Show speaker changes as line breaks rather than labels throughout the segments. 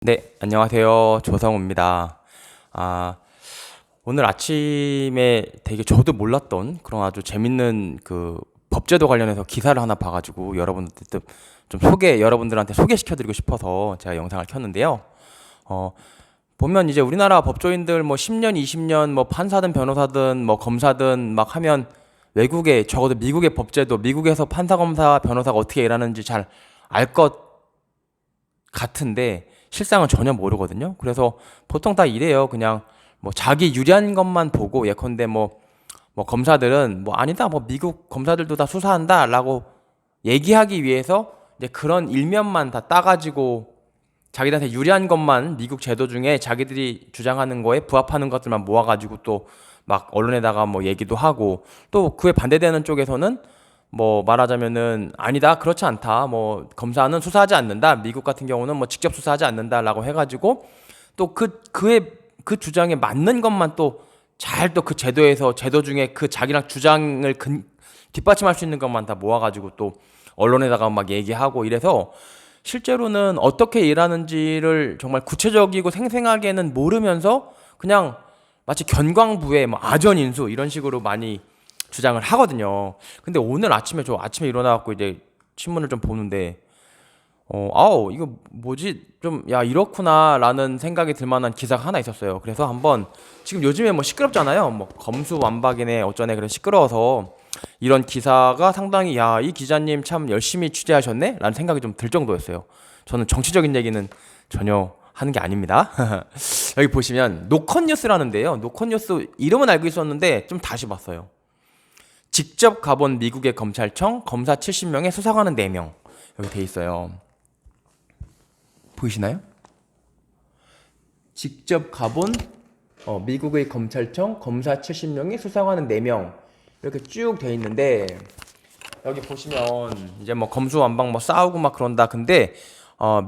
네, 안녕하세요. 조성우입니다. 아, 오늘 아침에 되게 저도 몰랐던 그런 아주 재밌는 그 법제도 관련해서 기사를 하나 봐가지고 여러분들한테 소개시켜드리고 싶어서 제가 영상을 켰는데요. 어, 보면 이제 우리나라 법조인들 뭐 10년, 20년 뭐 판사든 변호사든 뭐 검사든 막 하면 외국에 적어도 미국의 법제도, 미국에서 판사, 검사, 변호사가 어떻게 일하는지 잘 알 것 같은데 실상은 전혀 모르거든요. 그래서 보통 다 이래요. 그냥 뭐 자기 유리한 것만 보고 예컨대 뭐 검사들은 뭐 아니다 뭐 미국 검사들도 다 수사한다라고 얘기하기 위해서 이제 그런 일면만 다 따가지고 자기들한테 유리한 것만 미국 제도 중에 자기들이 주장하는 거에 부합하는 것들만 모아가지고 또 막 언론에다가 뭐 얘기도 하고 또 그에 반대되는 쪽에서는 뭐 말하자면은 아니다 그렇지 않다 뭐 검사는 수사하지 않는다 미국 같은 경우는 뭐 직접 수사하지 않는다라고 해가지고 또 그 주장에 맞는 것만 또 잘 또 그 제도에서 제도 중에 그 자기랑 주장을 뒷받침할 수 있는 것만 다 모아가지고 또 언론에다가 막 얘기하고 이래서 실제로는 어떻게 일하는지를 정말 구체적이고 생생하게는 모르면서 그냥 마치 견광부에 뭐 아전인수 이런 식으로 많이 주장을 하거든요. 근데 오늘 아침에 저 아침에 일어나갖고 이제 신문을 좀 보는데 아우 이거 뭐지 좀 야 이렇구나라는 생각이 들 만한 기사가 하나 있었어요. 그래서 한번 지금 요즘에 뭐 시끄럽잖아요. 뭐 검수완박이네 어쩌네 그래 시끄러워서 이런 기사가 상당히 야 이 기자님 참 열심히 취재하셨네 라는 생각이 좀 들 정도였어요. 저는 정치적인 얘기는 전혀 하는 게 아닙니다. 여기 보시면 노컷뉴스라는데요. 노컷뉴스 이름은 알고 있었는데 좀 다시 봤어요. 직접 가본 미국의 검찰청 검사 70명에 수사관은 4명 여기 돼 있어요. 보이시나요? 직접 가본 미국의 검찰청 검사 70명에 수사관은 4명 이렇게 쭉 돼 있는데 여기 보시면 이제 뭐 검수완박 뭐 싸우고 막 그런다. 근데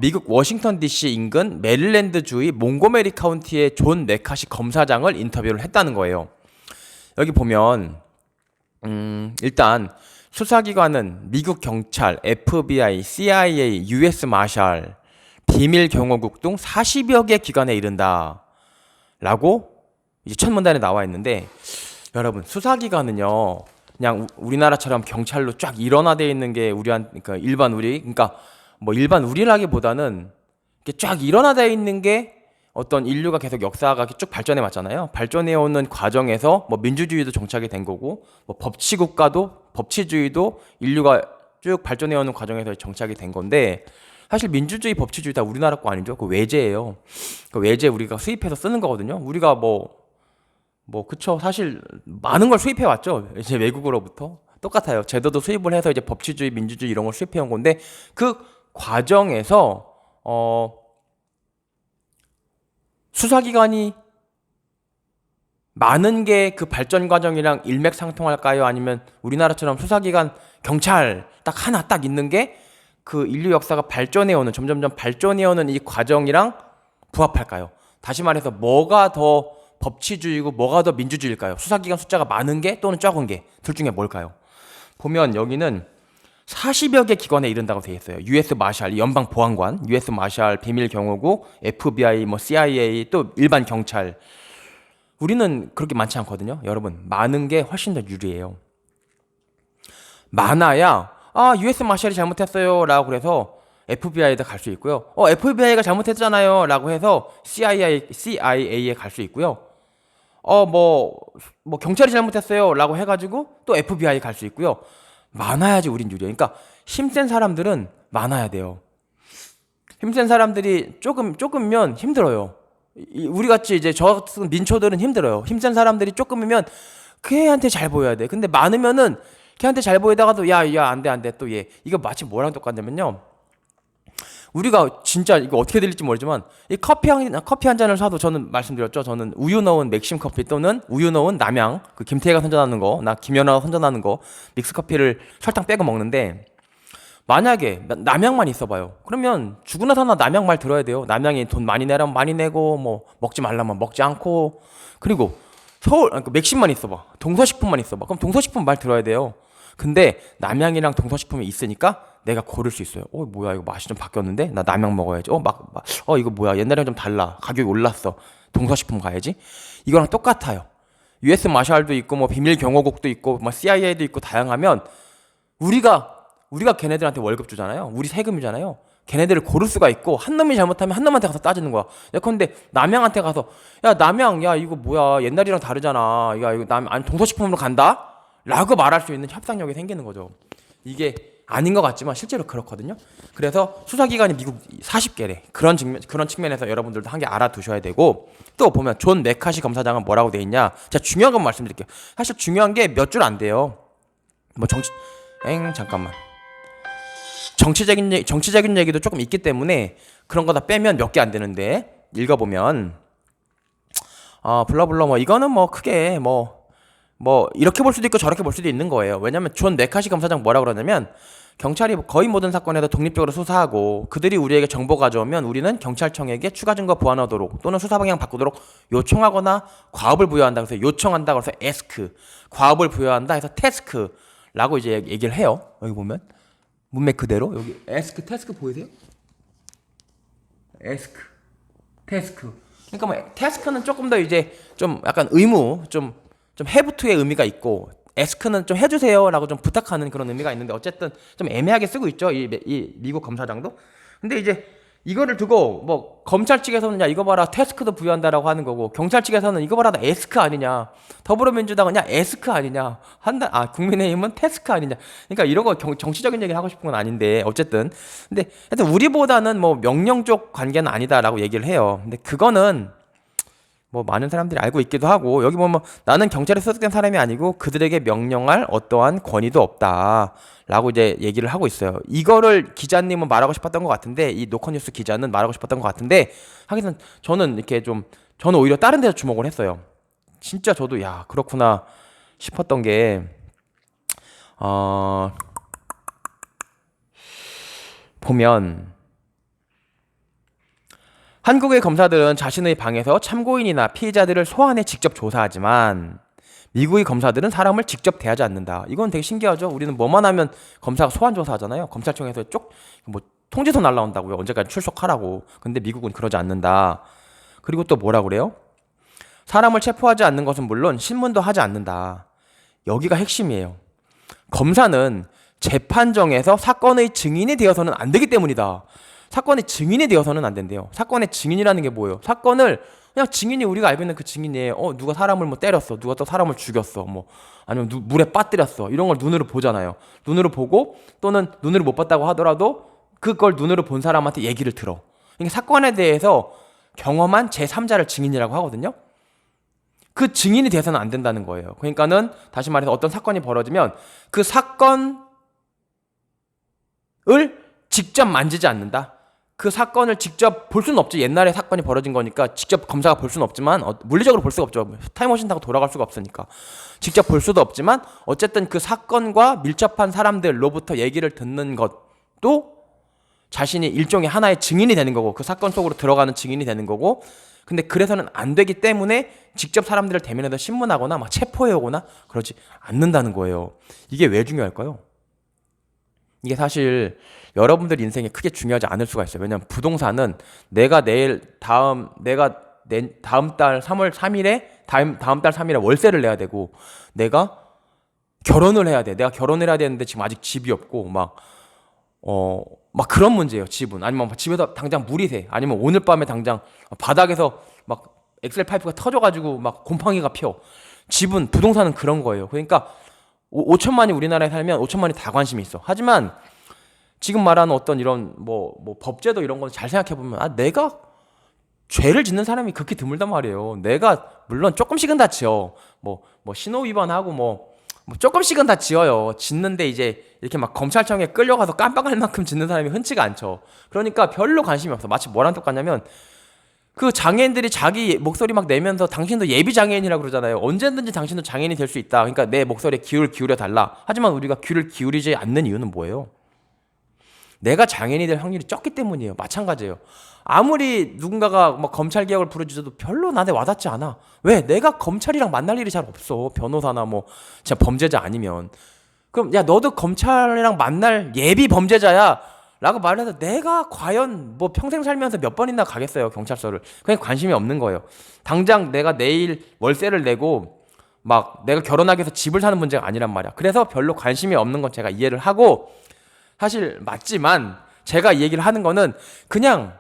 미국 워싱턴 DC 인근 메릴랜드 주의 몽고메리 카운티의 존 메카시 검사장을 인터뷰를 했다는 거예요. 여기 보면 일단 수사기관은 미국 경찰, FBI, CIA, US 마샬, 비밀 경호국 등 40여 개 기관에 이른다. 라고 이제 첫 문단에 나와 있는데 여러분 수사기관은요 그냥 우리나라처럼 경찰로 쫙 일원화되어 있는 게 그러니까 그러니까 뭐 일반 우리라기보다는 이렇게 쫙 일원화되어 있는 게 어떤 인류가 계속 역사가 쭉 발전해 왔잖아요. 발전해 오는 과정에서 뭐 민주주의도 정착이 된 거고 뭐 법치주의도 인류가 쭉 발전해 오는 과정에서 정착이 된 건데 사실 민주주의 법치주의 다 우리나라 거 아니죠? 그 외제예요. 그 외제 우리가 수입해서 쓰는 거거든요. 우리가 그쵸. 사실 많은 걸 수입해 왔죠. 이제 외국으로부터 똑같아요. 제도도 수입을 해서 이제 법치주의, 민주주의 이런 걸 수입해 온 건데 그 과정에서 수사기관이 많은 게 그 발전 과정이랑 일맥상통할까요? 아니면 우리나라처럼 수사기관 경찰 딱 하나 딱 있는 게 그 인류 역사가 발전해오는 점점점 발전해오는 이 과정이랑 부합할까요? 다시 말해서 뭐가 더 법치주의고 뭐가 더 민주주의일까요? 수사기관 숫자가 많은 게 또는 적은 게 둘 중에 뭘까요? 보면 여기는 40여 개 기관에 이른다고 되어 있어요. US 마샬, 연방 보안관, US 마샬, 비밀 경호국, FBI, 뭐 CIA, 또 일반 경찰. 우리는 그렇게 많지 않거든요. 여러분, 많은 게 훨씬 더 유리해요. 많아야 US 마샬이 잘못했어요. 라고 그래서 FBI에다 갈 수 있고요. FBI가 잘못했잖아요. 라고 해서 CIA에 갈 수 있고요. 뭐 경찰이 잘못했어요. 라고 해가지고 또 FBI 갈 수 있고요. 많아야지 우린 유리해. 그러니까 힘센 사람들은 많아야 돼요. 힘센 사람들이 조금면 힘들어요. 우리 같이 이제 저 같은 민초들은 힘들어요. 힘센 사람들이 조금이면 걔한테 잘 보여야 돼. 근데 많으면은 걔한테 잘 보이다가도 야 안 돼 또 얘 이거 마치 뭐랑 똑같냐면요. 우리가 진짜 이거 어떻게 들릴지 모르지만 이 커피 한 잔을 사도 저는 말씀드렸죠. 저는 우유 넣은 맥심 커피 또는 우유 넣은 남양 그 김태희가 선전하는 거, 나 김연아가 선전하는 거 믹스 커피를 설탕 빼고 먹는데 만약에 남양만 있어봐요. 그러면 죽으나 사나 남양 말 들어야 돼요. 남양이 돈 많이 내라면 많이 내고 뭐 먹지 말라면 먹지 않고 그리고 맥심만 있어봐. 동서식품만 있어봐. 그럼 동서식품 말 들어야 돼요. 근데 남양이랑 동서식품이 있으니까 내가 고를 수 있어요. 뭐야 이거 맛이 좀 바뀌었는데 나 남양 먹어야지. 이거 뭐야 옛날이랑 좀 달라. 가격이 올랐어. 동서식품 가야지. 이거랑 똑같아요. US 마샬도 있고 뭐 비밀 경호국도 있고 뭐 CIA도 있고 다양하면 우리가 걔네들한테 월급 주잖아요. 우리 세금이잖아요. 걔네들을 고를 수가 있고 한 놈이 잘못하면 한 놈한테 가서 따지는 거야. 예컨대 남양한테 가서 야 남양 야 이거 뭐야 옛날이랑 다르잖아. 야 이거 아니 동서식품으로 간다? 라고 말할 수 있는 협상력이 생기는 거죠. 이게 아닌 것 같지만 실제로 그렇거든요. 그래서 수사기관이 미국 40개래. 그런 측면에서 여러분들도 한 개 알아두셔야 되고 또 보면 존 메카시 검사장은 뭐라고 돼 있냐. 제가 중요한 건 말씀드릴게요. 사실 중요한 게 몇 줄 안 돼요. 뭐 잠깐만. 정치적인 얘기도 조금 있기 때문에 그런 거 다 빼면 몇 개 안 되는데 읽어보면 블라블라 뭐 이거는 뭐 크게 뭐 이렇게 볼 수도 있고 저렇게 볼 수도 있는 거예요. 왜냐면 존 메카시 검사장 뭐라 그러냐면 경찰이 거의 모든 사건에서 독립적으로 수사하고 그들이 우리에게 정보 가져오면 우리는 경찰청에게 추가 증거 보완하도록 또는 수사 방향 바꾸도록 요청하거나 과업을 부여한다. 그래서 요청한다. 그래서 에스크 과업을 부여한다 해서 태스크라고 이제 얘기를 해요. 여기 보면 문맥 그대로 여기 에스크 태스크 보이세요? 에스크 태스크 그러니까 뭐 태스크는 조금 더 이제 좀 약간 의무 좀 해부투의 의미가 있고 에스크는 좀 해주세요라고 좀 부탁하는 그런 의미가 있는데 어쨌든 좀 애매하게 쓰고 있죠. 이 미국 검사장도. 근데 이제 이거를 두고 뭐 검찰 측에서는 야 이거 봐라 태스크도 부여한다라고 하는 거고 경찰 측에서는 이거 봐라 나 에스크 아니냐 더불어민주당은 야 에스크 아니냐 국민의힘은 태스크 아니냐 그러니까 이런 거 정치적인 얘기를 하고 싶은 건 아닌데 어쨌든 근데 하여튼 우리보다는 뭐 명령 쪽 관계는 아니다라고 얘기를 해요. 근데 그거는 뭐 많은 사람들이 알고 있기도 하고 여기 보면 나는 경찰에 소속된 사람이 아니고 그들에게 명령할 어떠한 권위도 없다라고 이제 얘기를 하고 있어요. 이거를 기자님은 말하고 싶었던 것 같은데 이 노컷뉴스 기자는 말하고 싶었던 것 같은데 하기는 저는 이렇게 저는 오히려 다른 데서 주목을 했어요. 진짜 저도 야 그렇구나 싶었던 게 보면 한국의 검사들은 자신의 방에서 참고인이나 피해자들을 소환해 직접 조사하지만 미국의 검사들은 사람을 직접 대하지 않는다. 이건 되게 신기하죠. 우리는 뭐만 하면 검사가 소환 조사하잖아요. 검찰청에서 통지서 날라온다고요. 언제까지 출석하라고. 근데 미국은 그러지 않는다. 그리고 또 뭐라 그래요? 사람을 체포하지 않는 것은 물론 신문도 하지 않는다. 여기가 핵심이에요. 검사는 재판정에서 사건의 증인이 되어서는 안 되기 때문이다. 사건의 증인이 되어서는 안 된대요. 사건의 증인이라는 게 뭐예요? 사건을 그냥 증인이 우리가 알고 있는 그 증인이에요. 누가 사람을 뭐 때렸어. 누가 또 사람을 죽였어. 뭐 아니면 물에 빠뜨렸어. 이런 걸 눈으로 보잖아요. 눈으로 보고 또는 눈으로 못 봤다고 하더라도 그걸 눈으로 본 사람한테 얘기를 들어. 그러니까 사건에 대해서 경험한 제3자를 증인이라고 하거든요. 그 증인이 돼서는 안 된다는 거예요. 그러니까는 다시 말해서 어떤 사건이 벌어지면 그 사건을 직접 만지지 않는다. 그 사건을 직접 볼 수는 없지. 옛날에 사건이 벌어진 거니까 직접 검사가 볼 수는 없지만 물리적으로 볼 수가 없죠. 타임머신 타고 돌아갈 수가 없으니까 직접 볼 수도 없지만 어쨌든 그 사건과 밀접한 사람들로부터 얘기를 듣는 것도 자신이 일종의 하나의 증인이 되는 거고 그 사건 속으로 들어가는 증인이 되는 거고 근데 그래서는 안 되기 때문에 직접 사람들을 대면해서 신문하거나 막 체포해오거나 그러지 않는다는 거예요. 이게 왜 중요할까요? 이게 사실 여러분들 인생에 크게 중요하지 않을 수가 있어요. 왜냐면 부동산은 내가 다음 달 3월 3일에 다음 달 3일에 월세를 내야 되고 내가 결혼을 해야 돼. 내가 결혼을 해야 되는데 지금 아직 집이 없고 막 그런 문제예요. 집은 아니면 집에서 당장 물이 새 아니면 오늘 밤에 당장 바닥에서 막 엑셀 파이프가 터져가지고 막 곰팡이가 펴. 집은 부동산은 그런 거예요. 그러니까 5천만이 우리나라에 살면 5천만이 다 관심이 있어. 하지만 지금 말하는 어떤 이런 뭐 법제도 이런 건 잘 생각해 보면 내가 죄를 짓는 사람이 그렇게 드물단 말이에요. 내가 물론 조금씩은 다 지어. 뭐 신호 위반하고 뭐 조금씩은 다 지어요. 짓는데 이제 이렇게 막 검찰청에 끌려가서 깜빡할 만큼 짓는 사람이 흔치가 않죠. 그러니까 별로 관심이 없어. 마치 뭐랑 똑같냐면 그 장애인들이 자기 목소리 막 내면서 당신도 예비 장애인이라고 그러잖아요. 언제든지 당신도 장애인이 될 수 있다. 그러니까 내 목소리에 귀를 기울여 달라. 하지만 우리가 귀를 기울이지 않는 이유는 뭐예요? 내가 장애인이 될 확률이 적기 때문이에요. 마찬가지예요. 아무리 누군가가 막 검찰 개혁을 부르짖어도 별로 나한테 와닿지 않아. 왜? 내가 검찰이랑 만날 일이 잘 없어. 변호사나 뭐 진짜 범죄자 아니면. 그럼 야 너도 검찰이랑 만날 예비 범죄자야 라고 말을 해서 내가 과연 뭐 평생 살면서 몇 번이나 가겠어요 경찰서를. 그냥 관심이 없는 거예요. 당장 내가 내일 월세를 내고 막 내가 결혼하기 위해서 집을 사는 문제가 아니란 말이야. 그래서 별로 관심이 없는 건 제가 이해를 하고, 사실 맞지만 제가 이 얘기를 하는 거는 그냥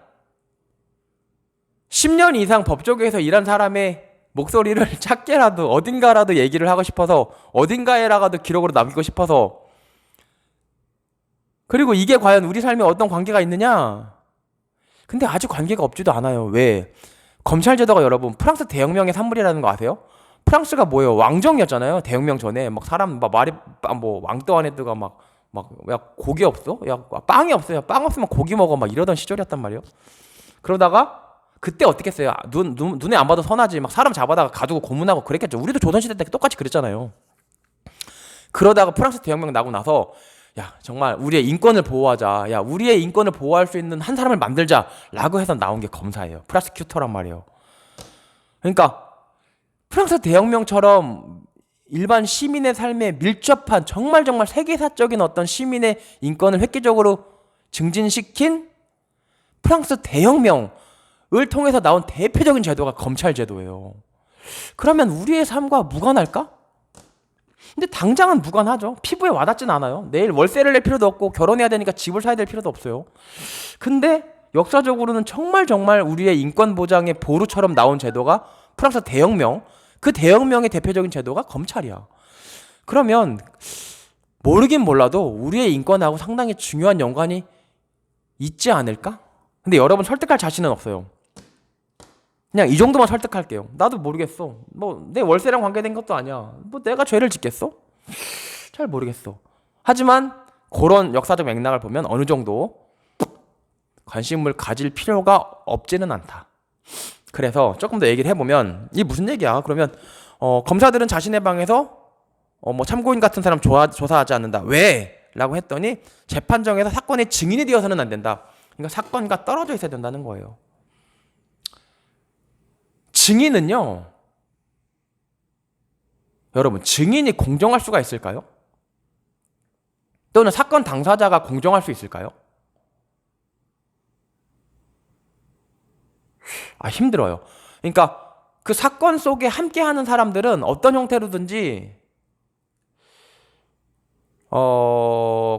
10년 이상 법조계에서 일한 사람의 목소리를 작게라도 어딘가라도 얘기를 하고 싶어서, 어딘가에라도 기록으로 남기고 싶어서. 그리고 이게 과연 우리 삶에 어떤 관계가 있느냐? 근데 아주 관계가 없지도 않아요. 왜? 검찰 제도가 여러분 프랑스 대혁명의 산물이라는 거 아세요? 프랑스가 뭐예요? 왕정이었잖아요. 대혁명 전에 막 사람 막 말이 뭐 왕떠 안에 뜨가 막 야 고기 없어? 야 빵이 없어? 야 빵 없으면 고기 먹어? 막 이러던 시절이었단 말이에요. 그러다가 그때 어떻게 했어요? 눈에 안 봐도 선하지. 막 사람 잡아다가 가두고 고문하고 그랬겠죠. 우리도 조선시대 때 똑같이 그랬잖아요. 그러다가 프랑스 대혁명 나고 나서 야 정말 우리의 인권을 보호하자. 야 우리의 인권을 보호할 수 있는 한 사람을 만들자 라고 해서 나온 게 검사예요. 프라스큐터란 말이에요. 그러니까 프랑스 대혁명처럼 일반 시민의 삶에 밀접한 정말 세계사적인 어떤 시민의 인권을 획기적으로 증진시킨 프랑스 대혁명을 통해서 나온 대표적인 제도가 검찰 제도예요. 그러면 우리의 삶과 무관할까? 근데 당장은 무관하죠. 피부에 와닿진 않아요. 내일 월세를 낼 필요도 없고 결혼해야 되니까 집을 사야 될 필요도 없어요. 근데 역사적으로는 정말 우리의 인권 보장의 보루처럼 나온 제도가 프랑스 대혁명, 그 대혁명의 대표적인 제도가 검찰이야. 그러면 모르긴 몰라도 우리의 인권하고 상당히 중요한 연관이 있지 않을까? 근데 여러분 설득할 자신은 없어요. 그냥 이 정도만 설득할게요. 나도 모르겠어. 뭐 내 월세랑 관계된 것도 아니야. 뭐 내가 죄를 짓겠어? 잘 모르겠어. 하지만 그런 역사적 맥락을 보면 어느 정도 관심을 가질 필요가 없지는 않다. 그래서 조금 더 얘기를 해보면 이게 무슨 얘기야? 그러면 검사들은 자신의 방에서 뭐 참고인 같은 사람 조사하지 않는다. 왜? 라고 했더니 재판정에서 사건의 증인이 되어서는 안 된다. 그러니까 사건과 떨어져 있어야 된다는 거예요. 증인은요, 여러분 증인이 공정할 수가 있을까요? 또는 사건 당사자가 공정할 수 있을까요? 힘들어요. 그러니까 그 사건 속에 함께하는 사람들은 어떤 형태로든지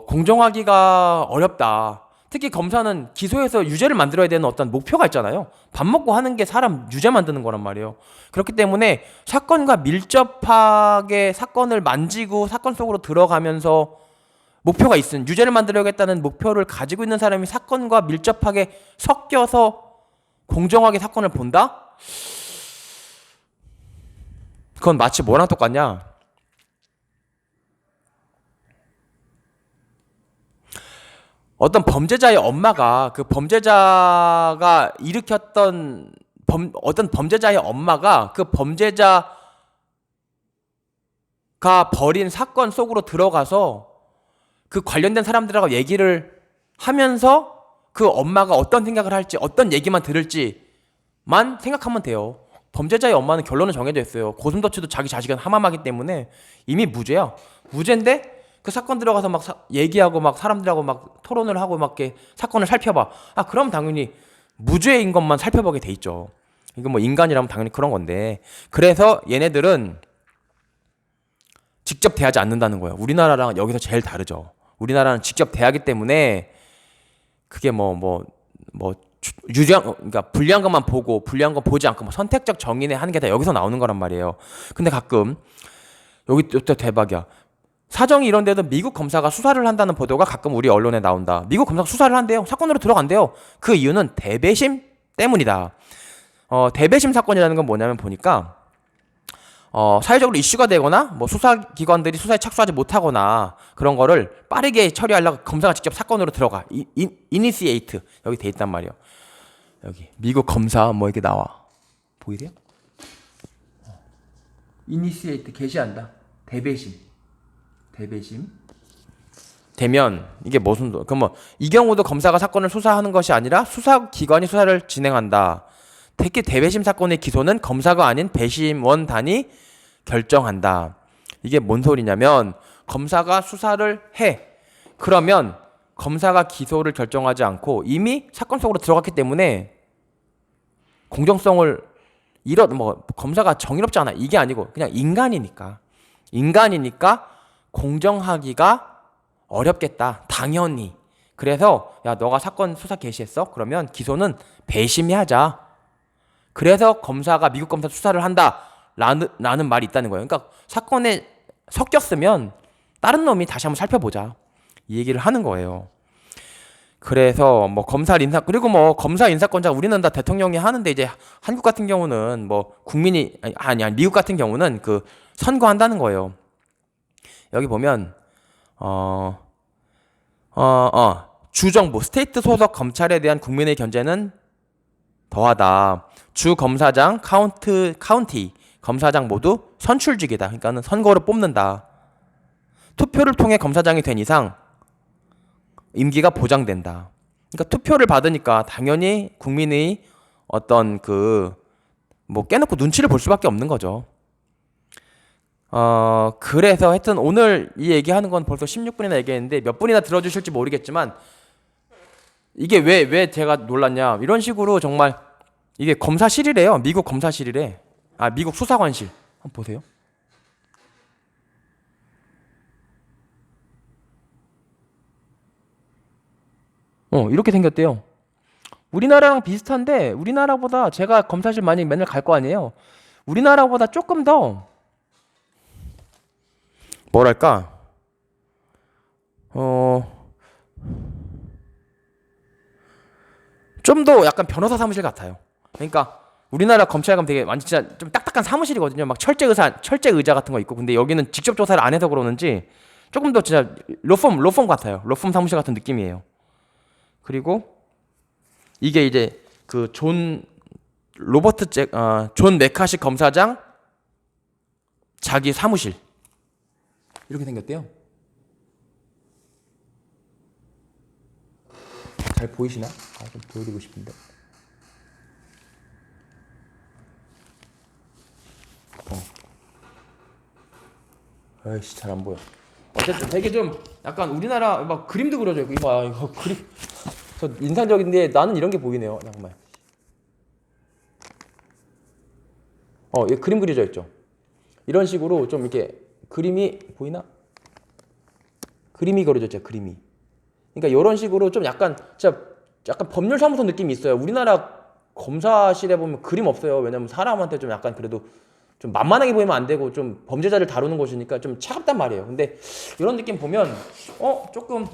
공정하기가 어렵다. 특히 검사는 기소해서 유죄를 만들어야 되는 어떤 목표가 있잖아요. 밥 먹고 하는 게 사람 유죄 만드는 거란 말이에요. 그렇기 때문에 사건과 밀접하게 사건을 만지고 사건 속으로 들어가면서 목표가 있은, 유죄를 만들어야겠다는 목표를 가지고 있는 사람이 사건과 밀접하게 섞여서 공정하게 사건을 본다? 그건 마치 뭐랑 똑같냐? 어떤 범죄자의 엄마가 그 범죄자가 일으켰던 어떤 범죄자의 엄마가 그 범죄자가 벌인 사건 속으로 들어가서 그 관련된 사람들하고 얘기를 하면서 그 엄마가 어떤 생각을 할지, 어떤 얘기만 들을지만 생각하면 돼요. 범죄자의 엄마는 결론은 정해져 있어요. 고슴도치도 자기 자식은 함함하기 때문에 이미 무죄야. 무죄인데 그 사건 들어가서 막 얘기하고 막 사람들하고 막 토론을 하고 막 이렇게 사건을 살펴봐. 그럼 당연히 무죄인 것만 살펴보게 돼 있죠. 이건 뭐 인간이라면 당연히 그런 건데. 그래서 얘네들은 직접 대하지 않는다는 거예요. 우리나라랑 여기서 제일 다르죠. 우리나라는 직접 대하기 때문에 그게 그러니까 불리한 것만 보고 불리한 거 보지 않고 뭐 선택적 정의네 하는 게 다 여기서 나오는 거란 말이에요. 근데 가끔 여기 또 대박이야. 사정이 이런 데도 미국 검사가 수사를 한다는 보도가 가끔 우리 언론에 나온다. 미국 검사가 수사를 한대요. 사건으로 들어간대요. 그 이유는 대배심 때문이다. 대배심 사건이라는 건 뭐냐면 보니까 사회적으로 이슈가 되거나 뭐 수사기관들이 수사에 착수하지 못하거나 그런 거를 빠르게 처리하려고 검사가 직접 사건으로 들어가. 이니시에이트 여기 돼 있단 말이에요. 여기 미국 검사 뭐 이렇게 나와. 보이세요? 이니시에이트 게시한다. 대배심 되면 이게 그럼 뭐 이 경우도 검사가 사건을 수사하는 것이 아니라 수사기관이 수사를 진행한다. 특히 대배심 사건의 기소는 검사가 아닌 배심원단이 결정한다. 이게 뭔 소리냐면 검사가 수사를 해. 그러면 검사가 기소를 결정하지 않고 이미 사건 속으로 들어갔기 때문에 공정성을 뭐 검사가 정의롭지 않아 이게 아니고 그냥 인간이니까 공정하기가 어렵겠다 당연히. 그래서 야 너가 사건 수사 개시했어? 그러면 기소는 배심이 하자. 그래서 검사가 미국 검사 수사를 한다 라는 말이 있다는 거예요. 그러니까 사건에 섞였으면 다른 놈이 다시 한번 살펴보자 이 얘기를 하는 거예요. 그래서 뭐 검사 인사 그리고 뭐 검사 인사권자 우리는 다 대통령이 하는데 이제 한국 같은 경우는 뭐 국민이 아니 미국 같은 경우는 그 선거한다는 거예요. 여기 보면 주정부 스테이트 소속 검찰에 대한 국민의 견제는 더하다. 주 검사장 카운티 검사장 모두 선출직이다. 그러니까는 선거로 뽑는다. 투표를 통해 검사장이 된 이상 임기가 보장된다. 그러니까 투표를 받으니까 당연히 국민의 어떤 뭐 깨놓고 눈치를 볼 수밖에 없는 거죠. 그래서 하여튼 오늘 이 얘기하는 건 벌써 16분이나 얘기했는데 몇 분이나 들어주실지 모르겠지만 이게 왜 제가 놀랐냐. 이런 식으로 정말 이게 검사실이래요. 미국 검사실이래. 미국 수사관실. 한번 보세요. 이렇게 생겼대요. 우리나라랑 비슷한데 우리나라보다 제가 검사실 많이 맨날 갈 거 아니에요. 우리나라보다 조금 더 뭐랄까 좀 더 약간 변호사 사무실 같아요. 그러니까 우리나라 검찰 가면 되게 완전 진짜 좀 딱딱한 사무실이거든요. 막 철제 의자 같은 거 있고. 근데 여기는 직접 조사를 안 해서 그러는지 조금 더 진짜 로펌 같아요. 로펌 사무실 같은 느낌이에요. 그리고 이게 이제 존 메카시 검사장 자기 사무실 이렇게 생겼대요. 잘 보이시나? 좀 보여드리고 싶은데. 아이씨 잘 안 보여. 어쨌든 되게 좀 약간 우리나라 막 그림도 그려져 있고 이거 그림 저 인상적인데 나는 이런 게 보이네요. 잠깐만. 이 그림 그려져 있죠. 이런 식으로 좀 이렇게 그림이 보이나? 그림이 그려져 있죠. 그림이. 그러니까 이런 식으로 좀 약간 진짜 약간 법률사무소 느낌이 있어요. 우리나라 검사실에 보면 그림 없어요. 왜냐면 사람한테 좀 약간 그래도 좀 만만하게 보이면 안 되고 좀 범죄자를 다루는 곳이니까 좀 차갑단 말이에요. 근데 이런 느낌 보면 조금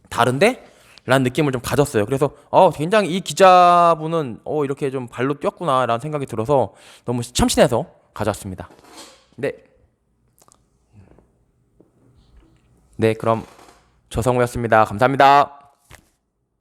다른데? 라는 느낌을 좀 가졌어요. 그래서 굉장히 이 기자분은 이렇게 좀 발로 뛰었구나 라는 생각이 들어서 너무 참신해서 가져왔습니다. 네, 그럼 조성우였습니다. 감사합니다.